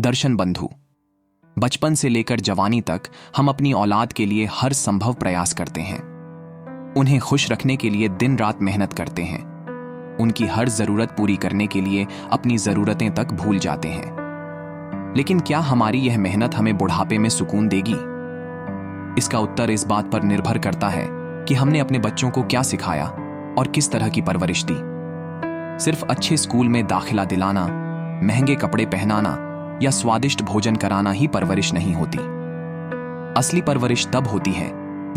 दर्शन बंधु। बचपन से लेकर जवानी तक हम अपनी औलाद के लिए हर संभव प्रयास करते हैं। उन्हें खुश रखने के लिए दिन रात मेहनत करते हैं। उनकी हर जरूरत पूरी करने के लिए अपनी जरूरतें तक भूल जाते हैं। लेकिन क्या हमारी यह मेहनत हमें बुढ़ापे में सुकून देगी? इसका उत्तर इस बात पर निर्भर करता है कि हमने अपने बच्चों को क्या सिखाया और किस तरह की परवरिश दी। सिर्फ अच्छे स्कूल में दाखिला दिलाना, महंगे कपड़े पहनाना या स्वादिष्ट भोजन कराना ही परवरिश नहीं होती। असली परवरिश तब होती है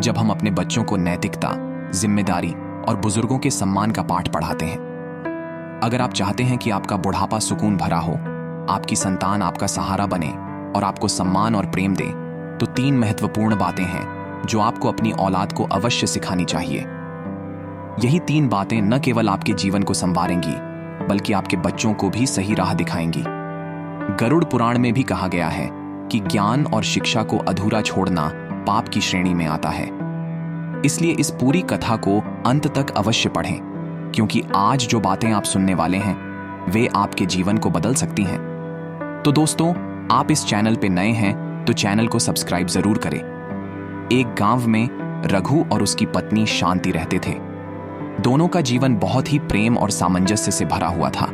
जब हम अपने बच्चों को नैतिकता, जिम्मेदारी और बुजुर्गों के सम्मान का पाठ पढ़ाते हैं। अगर आप चाहते हैं कि आपका बुढ़ापा सुकून भरा हो, आपकी संतान आपका सहारा बने और आपको सम्मान और प्रेम दे, तो 3 महत्वपूर्ण बातें हैं जो आपको अपनी औलाद को अवश्य सिखानी चाहिए। यही 3 बातें न केवल आपके जीवन को संवारेंगी, बल्कि आपके बच्चों को भी सही राह दिखाएंगी। गरुड़ पुराण में भी कहा गया है कि ज्ञान और शिक्षा को अधूरा छोड़ना पाप की श्रेणी में आता है। इसलिए इस पूरी कथा को अंत तक अवश्य पढ़ें, क्योंकि आज जो बातें आप सुनने वाले हैं वे आपके जीवन को बदल सकती हैं। तो दोस्तों, आप इस चैनल पे नए हैं तो चैनल को सब्सक्राइब जरूर करें। एक गांव में रघु और उसकी पत्नी शांति रहते थे। दोनों का जीवन बहुत ही प्रेम और सामंजस्य से भरा हुआ था।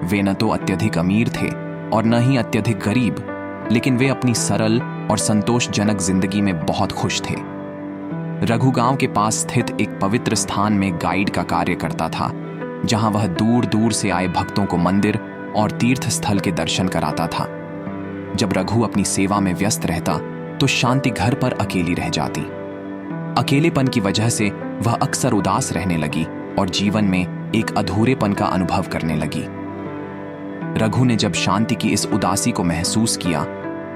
वे न तो अत्यधिक अमीर थे और न ही अत्यधिक गरीब, लेकिन वे अपनी सरल और संतोषजनक जिंदगी में बहुत खुश थे। रघु गांव के पास स्थित एक पवित्र स्थान में गाइड का कार्य करता था, जहां वह दूर दूर से आए भक्तों को मंदिर और तीर्थ स्थल के दर्शन कराता था। जब रघु अपनी सेवा में व्यस्त रहता तो शांति घर पर अकेली रह जाती। अकेलेपन की वजह से वह अक्सर उदास रहने लगी और जीवन में एक अधूरेपन का अनुभव करने लगी। रघु ने जब शांति की इस उदासी को महसूस किया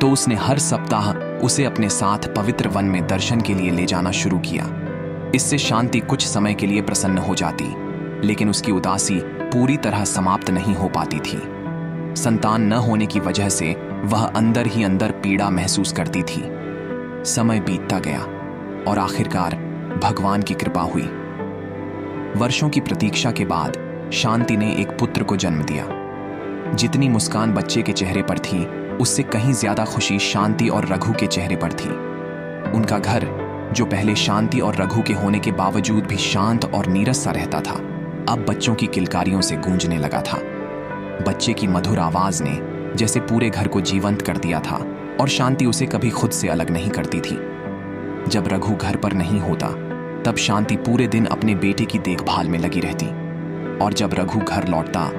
तो उसने हर सप्ताह उसे अपने साथ पवित्र वन में दर्शन के लिए ले जाना शुरू किया। इससे शांति कुछ समय के लिए प्रसन्न हो जाती, लेकिन उसकी उदासी पूरी तरह समाप्त नहीं हो पाती थी। संतान न होने की वजह से वह अंदर ही अंदर पीड़ा महसूस करती थी। समय बीतता गया और आखिरकार भगवान की कृपा हुई। वर्षों की प्रतीक्षा के बाद शांति ने एक पुत्र को जन्म दिया। जितनी मुस्कान बच्चे के चेहरे पर थी, उससे कहीं ज्यादा खुशी शांति और रघु के चेहरे पर थी। उनका घर, जो पहले शांति और रघु के होने के बावजूद भी शांत और नीरस सा रहता था, अब बच्चों की किलकारियों से गूंजने लगा था। बच्चे की मधुर आवाज ने जैसे पूरे घर को जीवंत कर दिया था और शांति उसे कभी खुद से अलग नहीं करती थी। जब रघु घर पर नहीं होता, तब शांति पूरे दिन अपने बेटे की देखभाल में लगी रहती, और जब रघु घर लौटता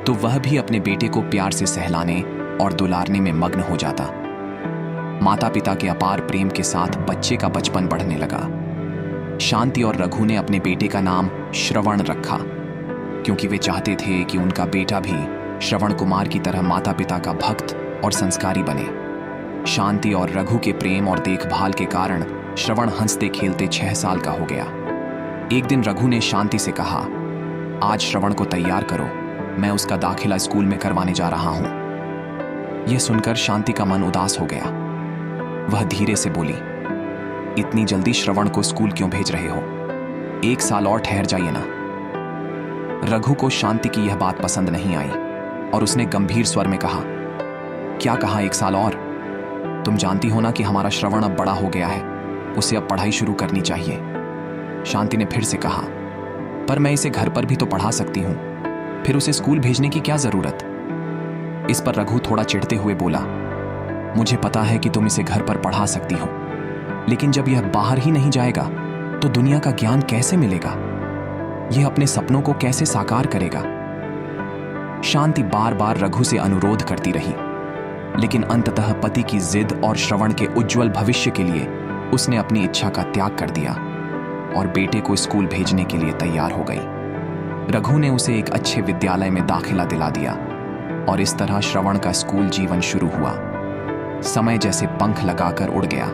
तो वह भी अपने बेटे को प्यार से सहलाने और दुलारने में मग्न हो जाता। माता पिता के अपार प्रेम के साथ बच्चे का बचपन बढ़ने लगा। शांति और रघु ने अपने बेटे का नाम श्रवण रखा, क्योंकि वे चाहते थे कि उनका बेटा भी श्रवण कुमार की तरह माता पिता का भक्त और संस्कारी बने। शांति और रघु के प्रेम और देखभाल के कारण श्रवण हंसते खेलते 6 साल का हो गया। एक दिन रघु ने शांति से कहा, आज श्रवण को तैयार करो, मैं उसका दाखिला स्कूल में करवाने जा रहा हूं। यह सुनकर शांति का मन उदास हो गया। वह धीरे से बोली, इतनी जल्दी श्रवण को स्कूल क्यों भेज रहे हो? 1 साल और ठहर जाइए ना। रघु को शांति की यह बात पसंद नहीं आई और उसने गंभीर स्वर में कहा, क्या कहा 1 साल और? तुम जानती हो ना कि हमारा श्रवण अब बड़ा हो गया है, उसे अब पढ़ाई शुरू करनी चाहिए। शांति ने फिर से कहा, पर मैं इसे घर पर भी तो पढ़ा सकती हूं, फिर उसे स्कूल भेजने की क्या जरूरत? इस पर रघु थोड़ा चिढ़ते हुए बोला, मुझे पता है कि तुम इसे घर पर पढ़ा सकती हो, लेकिन जब यह बाहर ही नहीं जाएगा तो दुनिया का ज्ञान कैसे मिलेगा? यह अपने सपनों को कैसे साकार करेगा? शांति बार बार रघु से अनुरोध करती रही, लेकिन अंततः पति की जिद और श्रवण के उज्जवल भविष्य के लिए उसने अपनी इच्छा का त्याग कर दिया और बेटे को स्कूल भेजने के लिए तैयार हो गई। रघु ने उसे एक अच्छे विद्यालय में दाखिला दिला दिया और इस तरह श्रवण का स्कूल जीवन शुरू हुआ। समय जैसे पंख लगाकर उड़ गया।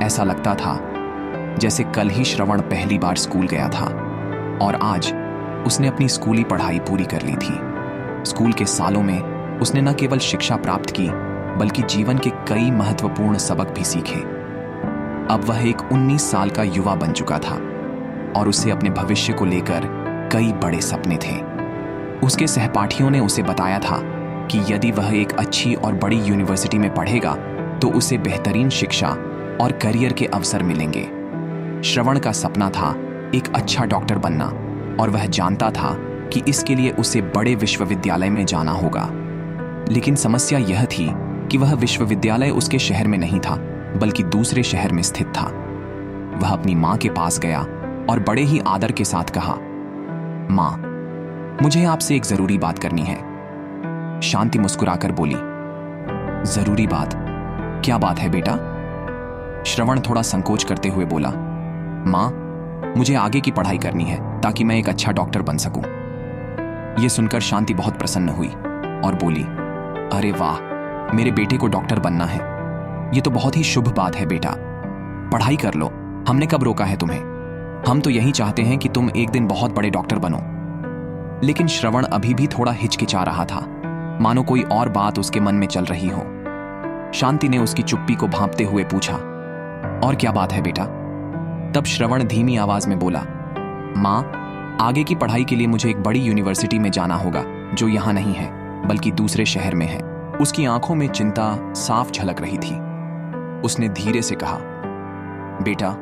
ऐसा लगता था जैसे कल ही श्रवण पहली बार स्कूल गया था और आज उसने अपनी स्कूली पढ़ाई पूरी कर ली थी। स्कूल के सालों में उसने न केवल शिक्षा प्राप्त की, बल्कि जीवन के कई महत्वपूर्ण सबक भी सीखे। अब वह एक 19 साल का युवा बन चुका था और उसे अपने भविष्य को लेकर कई बड़े सपने थे। उसके सहपाठियों ने उसे बताया था कि यदि वह एक अच्छी और बड़ी यूनिवर्सिटी में पढ़ेगा तो उसे बेहतरीन शिक्षा और करियर के अवसर मिलेंगे। श्रवण का सपना था एक अच्छा डॉक्टर बनना और वह जानता था कि इसके लिए उसे बड़े विश्वविद्यालय में जाना होगा। लेकिन समस्या यह थी कि वह विश्वविद्यालय उसके शहर में नहीं था बल्कि दूसरे शहर में स्थित था। वह अपनी मां के पास गया और बड़े ही आदर के साथ कहा, मां, मुझे आपसे एक जरूरी बात करनी है। शांति मुस्कुराकर बोली, जरूरी बात? क्या बात है बेटा? श्रवण थोड़ा संकोच करते हुए बोला, मां, मुझे आगे की पढ़ाई करनी है ताकि मैं एक अच्छा डॉक्टर बन सकूं। यह सुनकर शांति बहुत प्रसन्न हुई और बोली, अरे वाह, मेरे बेटे को डॉक्टर बनना है। यह तो बहुत ही शुभ बात है बेटा। पढ़ाई कर लो, हमने कब रोका है तुम्हें? हम तो यही चाहते हैं कि तुम एक दिन बहुत बड़े डॉक्टर बनो। लेकिन श्रवण अभी भी थोड़ा हिचकिचा रहा था, मानो कोई और बात उसके मन में चल रही हो। शांति ने उसकी चुप्पी को भांपते हुए पूछा, और क्या बात है बेटा? तब श्रवण धीमी आवाज में बोला, मां, आगे की पढ़ाई के लिए मुझे एक बड़ी यूनिवर्सिटी में जाना होगा जो यहां नहीं है बल्कि दूसरे शहर में है। उसकी आंखों में चिंता साफ झलक रही थी। उसने धीरे से कहा, बेटा,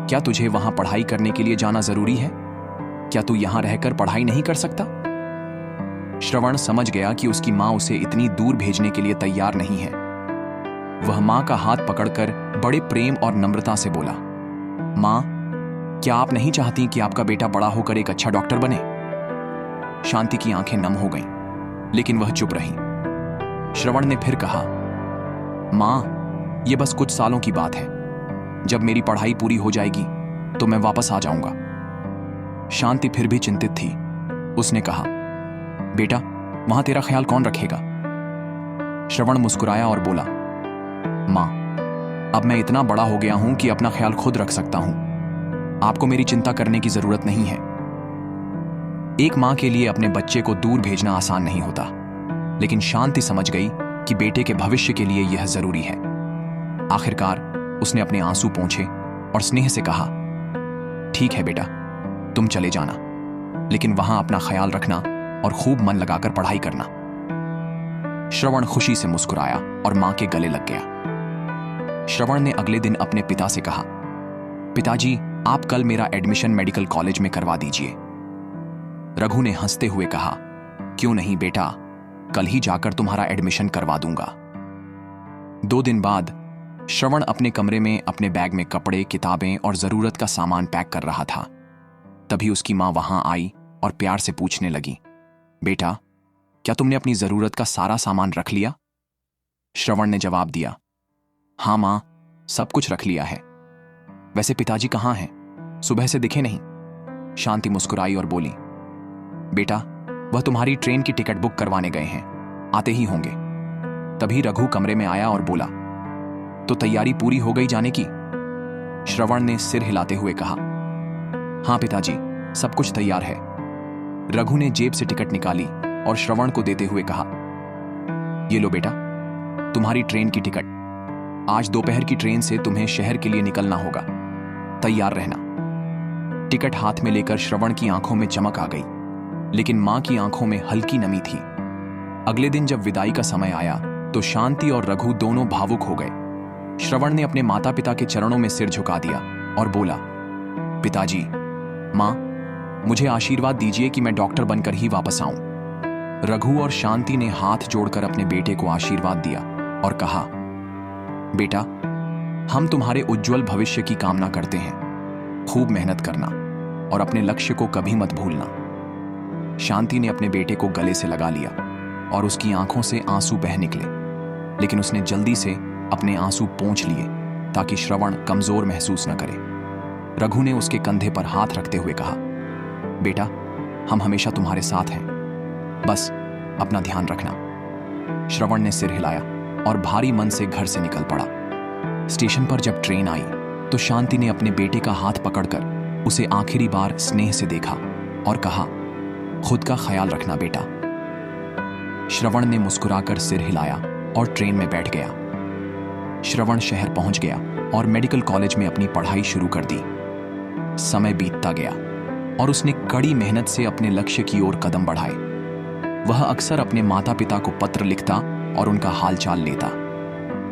क्या तुझे वहां पढ़ाई करने के लिए जाना जरूरी है? क्या तू यहां रहकर पढ़ाई नहीं कर सकता? श्रवण समझ गया कि उसकी मां उसे इतनी दूर भेजने के लिए तैयार नहीं है। वह मां का हाथ पकड़कर बड़े प्रेम और नम्रता से बोला, मां, क्या आप नहीं चाहती कि आपका बेटा बड़ा होकर एक अच्छा डॉक्टर बने? शांति की आंखें नम हो गईं, लेकिन वह चुप रही। श्रवण ने फिर कहा, मां, यह बस कुछ सालों की बात है। जब मेरी पढ़ाई पूरी हो जाएगी तो मैं वापस आ जाऊंगा। शांति फिर भी चिंतित थी। उसने कहा, बेटा, वहां तेरा ख्याल कौन रखेगा? श्रवण मुस्कुराया और बोला, मां, अब मैं इतना बड़ा हो गया हूं कि अपना ख्याल खुद रख सकता हूं। आपको मेरी चिंता करने की जरूरत नहीं है। एक मां के लिए अपने बच्चे को दूर भेजना आसान नहीं होता, लेकिन शांति समझ गई कि बेटे के भविष्य के लिए यह जरूरी है। आखिरकार उसने अपने आंसू पोंछे और स्नेह से कहा, ठीक है बेटा, तुम चले जाना, लेकिन वहां अपना ख्याल रखना और खूब मन लगाकर पढ़ाई करना। श्रवण खुशी से मुस्कुराया और मां के गले लग गया। श्रवण ने अगले दिन अपने पिता से कहा, पिताजी, आप कल मेरा एडमिशन मेडिकल कॉलेज में करवा दीजिए। रघु ने हंसते हुए कहा, क्यों नहीं बेटा, कल ही जाकर तुम्हारा एडमिशन करवा दूंगा। 2 दिन बाद श्रवण अपने कमरे में अपने बैग में कपड़े, किताबें और जरूरत का सामान पैक कर रहा था। तभी उसकी मां वहां आई और प्यार से पूछने लगी, बेटा, क्या तुमने अपनी जरूरत का सारा सामान रख लिया? श्रवण ने जवाब दिया, हां मां, सब कुछ रख लिया है। वैसे पिताजी कहां हैं? सुबह से दिखे नहीं। शांति मुस्कुराई और बोली, बेटा, वह तुम्हारी ट्रेन की टिकट बुक करवाने गए हैं, आते ही होंगे। तभी रघु कमरे में आया और बोला, तो तैयारी पूरी हो गई जाने की? श्रवण ने सिर हिलाते हुए कहा, हां पिताजी, सब कुछ तैयार है। रघु ने जेब से टिकट निकाली और श्रवण को देते हुए कहा, ये लो बेटा, तुम्हारी ट्रेन की टिकट। आज दोपहर की ट्रेन से तुम्हें शहर के लिए निकलना होगा, तैयार रहना। टिकट हाथ में लेकर श्रवण की आंखों में चमक आ गई, लेकिन मां की आंखों में हल्की नमी थी। अगले दिन जब विदाई का समय आया तो शांति और रघु दोनों भावुक हो गए। श्रवण ने अपने माता पिता के चरणों में सिर झुका दिया और बोला, पिताजी, मां, मुझे आशीर्वाद दीजिए कि मैं डॉक्टर बनकर ही वापस आऊं। रघु और शांति ने हाथ जोड़कर अपने बेटे को आशीर्वाद दिया और कहा, बेटा, हम तुम्हारे उज्जवल भविष्य की कामना करते हैं। खूब मेहनत करना और अपने लक्ष्य को कभी मत भूलना। शांति ने अपने बेटे को गले से लगा लिया और उसकी आंखों से आंसू बह निकले, लेकिन उसने जल्दी से अपने आंसू पोंछ लिए ताकि श्रवण कमजोर महसूस न करे। रघु ने उसके कंधे पर हाथ रखते हुए कहा, बेटा, हम हमेशा तुम्हारे साथ हैं, बस अपना ध्यान रखना। श्रवण ने सिर हिलाया और भारी मन से घर से निकल पड़ा। स्टेशन पर जब ट्रेन आई तो शांति ने अपने बेटे का हाथ पकड़कर उसे आखिरी बार स्नेह से देखा और कहा, खुद का ख्याल रखना बेटा। श्रवण ने मुस्कुराकर सिर हिलाया और ट्रेन में बैठ गया। श्रवण शहर पहुंच गया और मेडिकल कॉलेज में अपनी पढ़ाई शुरू कर दी। समय बीतता गया और उसने कड़ी मेहनत से अपने लक्ष्य की ओर कदम बढ़ाए। वह अक्सर अपने माता पिता को पत्र लिखता और उनका हालचाल लेता,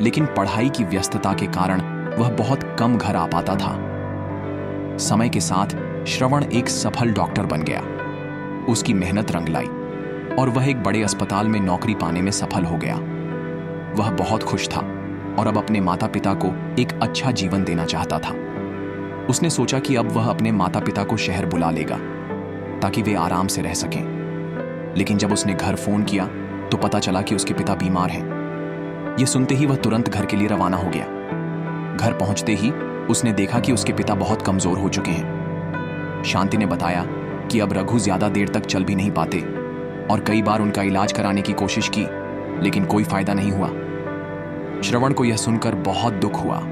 लेकिन पढ़ाई की व्यस्तता के कारण वह बहुत कम घर आ पाता था। समय के साथ श्रवण एक सफल डॉक्टर बन गया। उसकी मेहनत रंग लाई और वह एक बड़े अस्पताल में नौकरी पाने में सफल हो गया। वह बहुत खुश था और अब अपने माता पिता को एक अच्छा जीवन देना चाहता था। उसने सोचा कि अब वह अपने माता पिता को शहर बुला लेगा ताकि वे आराम से रह सकें। लेकिन जब उसने घर फोन किया तो पता चला कि उसके पिता बीमार हैं। यह सुनते ही वह तुरंत घर के लिए रवाना हो गया। घर पहुंचते ही उसने देखा कि उसके पिता बहुत कमजोर हो चुके हैं। शांति ने बताया कि अब रघु ज्यादा देर तक चल भी नहीं पाते और कई बार उनका इलाज कराने की कोशिश की, लेकिन कोई फायदा नहीं हुआ। श्रवण को यह सुनकर बहुत दुख हुआ।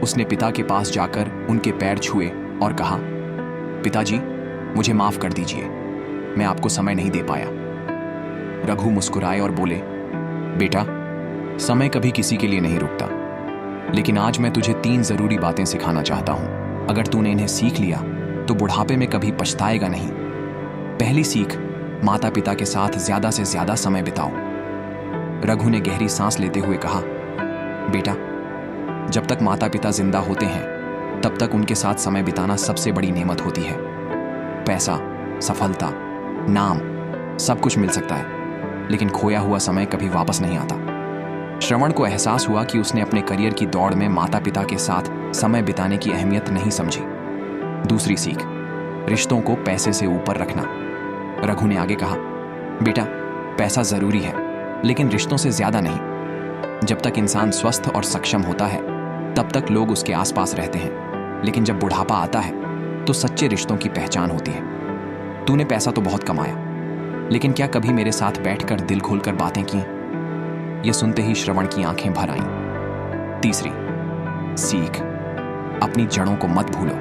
उसने पिता के पास जाकर उनके पैर छुए और कहा, पिताजी, मुझे माफ कर दीजिए, मैं आपको समय नहीं दे पाया। रघु मुस्कुराए और बोले, बेटा, समय कभी किसी के लिए नहीं रुकता, लेकिन आज मैं तुझे 3 जरूरी बातें सिखाना चाहता हूं। अगर तूने इन्हें सीख लिया तो बुढ़ापे में कभी पछताएगा नहीं। पहली सीख, माता पिता के साथ ज्यादा से ज्यादा समय बिताओ। रघु ने गहरी सांस लेते हुए कहा, बेटा, जब तक माता पिता जिंदा होते हैं तब तक उनके साथ समय बिताना सबसे बड़ी नेमत होती है। पैसा, सफलता, नाम, सब कुछ मिल सकता है, लेकिन खोया हुआ समय कभी वापस नहीं आता। श्रवण को एहसास हुआ कि उसने अपने करियर की दौड़ में माता पिता के साथ समय बिताने की अहमियत नहीं समझी। दूसरी सीख, रिश्तों को पैसे से ऊपर रखना। रघु ने आगे कहा, बेटा, पैसा जरूरी है, लेकिन रिश्तों से ज्यादा नहीं। जब तक इंसान स्वस्थ और सक्षम होता है तब तक लोग उसके आसपास रहते हैं, लेकिन जब बुढ़ापा आता है तो सच्चे रिश्तों की पहचान होती है। तूने पैसा तो बहुत कमाया, लेकिन क्या कभी मेरे साथ बैठकर दिल खोलकर बातें की? यह सुनते ही श्रवण की आंखें भर आईं। तीसरी सीख, अपनी जड़ों को मत भूलो।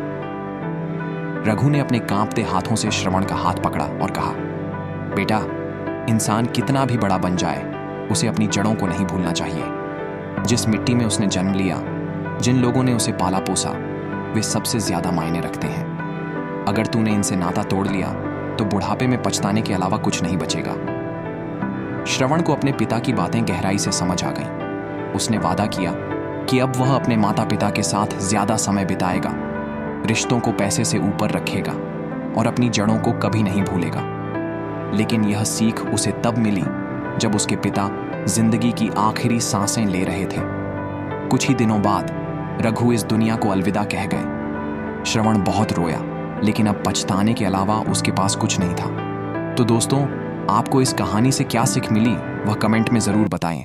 रघु ने अपने कांपते हाथों से श्रवण का हाथ पकड़ा और कहा, बेटा, इंसान कितना भी बड़ा बन जाए, उसे अपनी जड़ों को नहीं भूलना चाहिए। जिस मिट्टी में उसने जन्म लिया, जिन लोगों ने उसे पाला पोसा, वे सबसे ज्यादा मायने रखते हैं। अगर तूने इनसे नाता तोड़ लिया तो बुढ़ापे में पछताने के अलावा कुछ नहीं बचेगा। श्रवण को अपने पिता की बातें गहराई से समझ आ गईं। उसने वादा किया कि अब वह अपने माता पिता के साथ ज्यादा समय बिताएगा, रिश्तों को पैसे से ऊपर रखेगा और अपनी जड़ों को कभी नहीं भूलेगा। लेकिन यह सीख उसे तब मिली जब उसके पिता जिंदगी की आखिरी सांसें ले रहे थे। कुछ ही दिनों बाद रघु इस दुनिया को अलविदा कह गए। श्रवण बहुत रोया, लेकिन अब पछताने के अलावा उसके पास कुछ नहीं था। तो दोस्तों, आपको इस कहानी से क्या सीख मिली, वह कमेंट में जरूर बताएं।